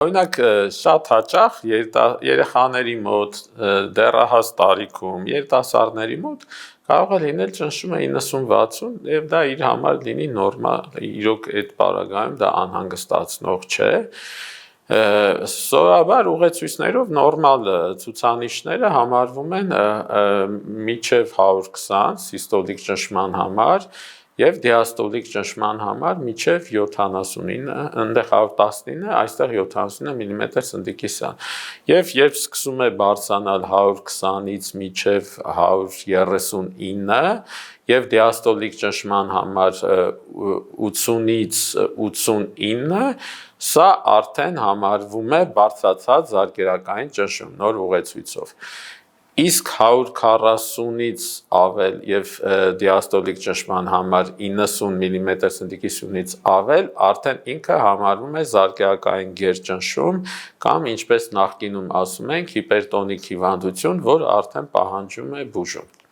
Օրինակ շատ հաճախ երեխաների մոտ դեռահաս տարիքում երիտասարդների մոտ կարող է լինել ճնշումը 90-60 եւ դա իր համար լինի նորմալ, իրոք այդ պարագայում դա անհանգստացնող չէ։ Սովորաբար ուղեցույցներով նորմալ ցուցանիշները համարվում են մինչև 120 սիստոլիկ ճնշման համար եւ դիաստոլիկ ճնշման համար մինչև 79, այնտեղ 119, այստեղ 79 մմ սնդիկի սան։ Եվ երբ սկսում է բարձրանալ 120-ից մինչև 139 եւ դիաստոլիկ ճնշման համար 80-ից 89, սա արդեն համարվում է բարձրացած զարկերակային ճնշում նոր ուղեցույցով։ Իսկ 140-ից ավել եւ դիաստոլիկ ճնշման համար 90 մմ սնդիկի սյունից ավել արդեն ինքը համարվում է զարկերակային գերճնշում կամ ինչպես նախկինում ասում ենք հիպերտոնիկ հիվանդություն, որ արդեն պահանջում է բուժում։